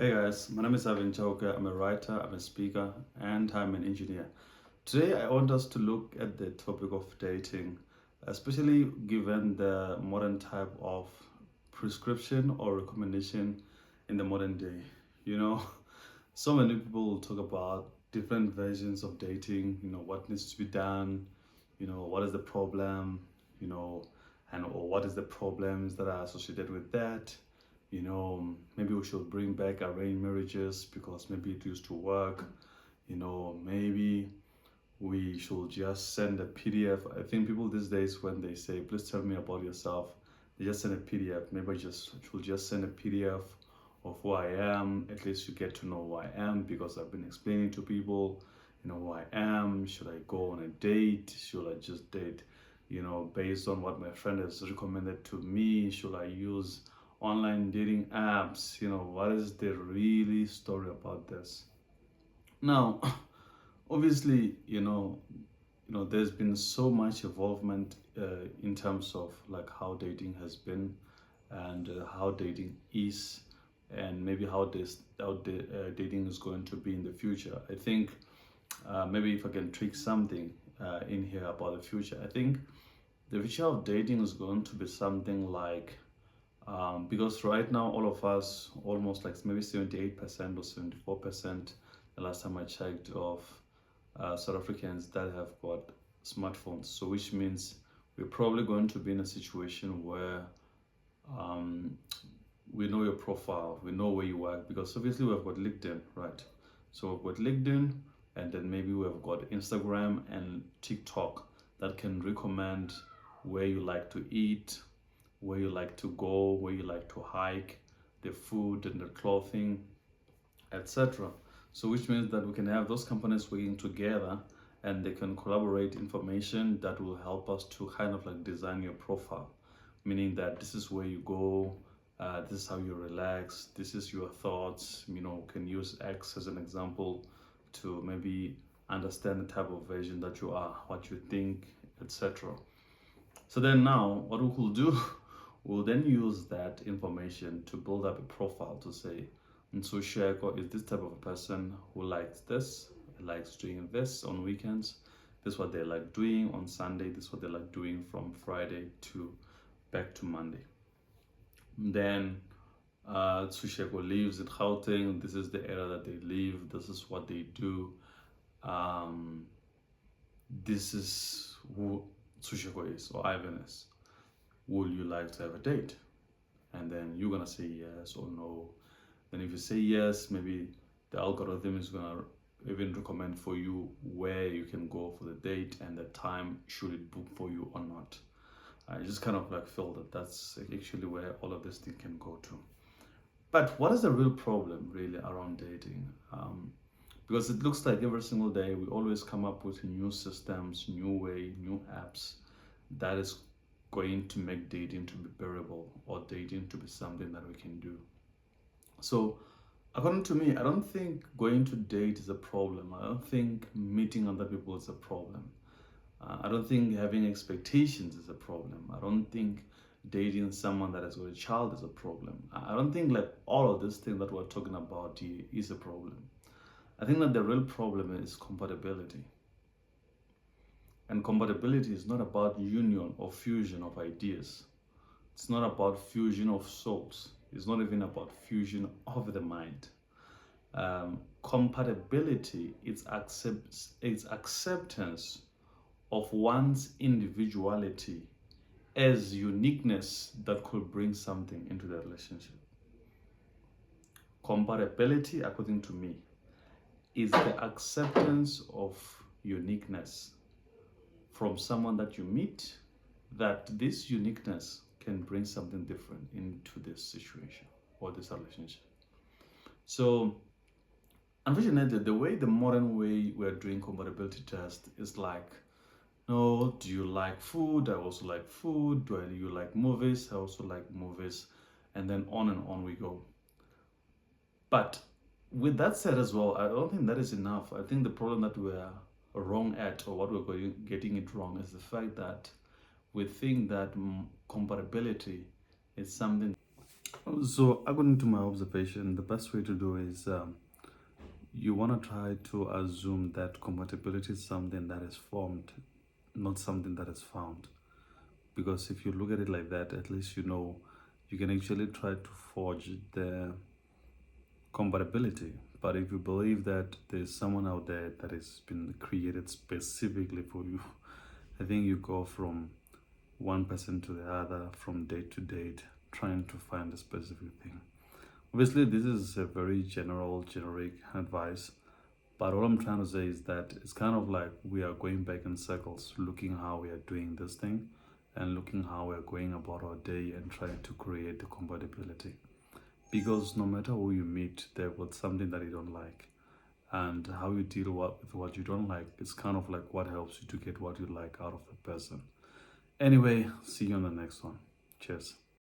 Hey guys, my name is Avin Chauke. I'm a writer, I'm a speaker, and I'm an engineer. Today, I want us to look at the topic of dating, especially given the modern type of prescription or recommendation in the modern day. You know, so many people talk about different versions of dating, what needs to be done, what is the problem, you know, and or what is the problems that are associated with that. Maybe we should bring back arranged marriages because maybe it used to work. Maybe we should just send a PDF. I think people these days, when they say, please tell me about yourself, they just send a PDF. Maybe I should just send a PDF of who I am. At least you get to know who I am because I've been explaining to people, who I am. Should I go on a date? Should I just date, based on what my friend has recommended to me? Should I use online dating apps? What is the really story about this? Now, obviously, there's been so much involvement in terms of like how dating has been and how dating is, and maybe how dating is going to be in the future. I think maybe if I can trick something in here about the future, I think the future of dating is going to be something like because right now all of us, almost like maybe 78% or 74%, the last time I checked, of South Africans that have got smartphones. So which means we're probably going to be in a situation where um, we know your profile, we know where you work, because obviously we've got LinkedIn, right? So we've got LinkedIn, and then maybe we've got Instagram and TikTok that can recommend where you like to eat, where you like to go, where you like to hike, the food and the clothing, etc. So which means that we can have those companies working together and they can collaborate information that will help us to kind of like design your profile, meaning that this is where you go, this is how you relax, this is your thoughts. Can use X as an example to maybe understand the type of version that you are, what you think, etc. So then now what we will do, we'll then use that information to build up a profile to say, Nsusheko is this type of a person who likes this, likes doing this on weekends, this is what they like doing on Sunday, this is what they like doing from Friday to back to Monday. Then Tsusheko lives in Gauteng, this is the area that they live, this is what they do. This is who Tsusheko is, or Ivan is. Would you like to have a date? And then you're gonna say yes or no. Then if you say yes, maybe the algorithm is gonna even recommend for you where you can go for the date and the time should it book for you or not. I just kind of like feel that that's actually where all of this thing can go to. But what is the real problem really around dating? Because it looks like every single day we always come up with new systems, new way, new apps that is going to make dating to be bearable or dating to be something that we can do. So according to me, I don't think going to date is a problem. I don't think meeting other people is a problem. I don't think having expectations is a problem. I don't think dating someone that has got a child is a problem. I don't think like all of this thing that we're talking about here is a problem. I think that the real problem is compatibility. And compatibility is not about union or fusion of ideas. It's not about fusion of souls. It's not even about fusion of the mind. Compatibility is acceptance of one's individuality as uniqueness that could bring something into the relationship. Compatibility, according to me, is the acceptance of uniqueness from someone that you meet, that this uniqueness can bring something different into this situation or this relationship. So unfortunately, the modern way we're doing compatibility test is like, no, do you like food? I also like food. Do you like movies? I also like movies. And then on we go. But with that said as well, I don't think that is enough. I think the problem that we're wrong at, or what we're getting it wrong, is the fact that we think that compatibility is something. So, according to my observation, the best way to do is you want to try to assume that compatibility is something that is formed, not something that is found. Because if you look at it like that, at least you know you can actually try to forge the compatibility. But if you believe that there's someone out there that has been created specifically for you, I think you go from one person to the other, from date to date, trying to find a specific thing. Obviously, this is a very general, generic advice, but what I'm trying to say is that it's kind of like we are going back in circles, looking how we are doing this thing and looking how we are going about our day and trying to create the compatibility. Because no matter who you meet, there was something that you don't like. And how you deal with what you don't like is kind of like what helps you to get what you like out of the person. Anyway, see you on the next one. Cheers.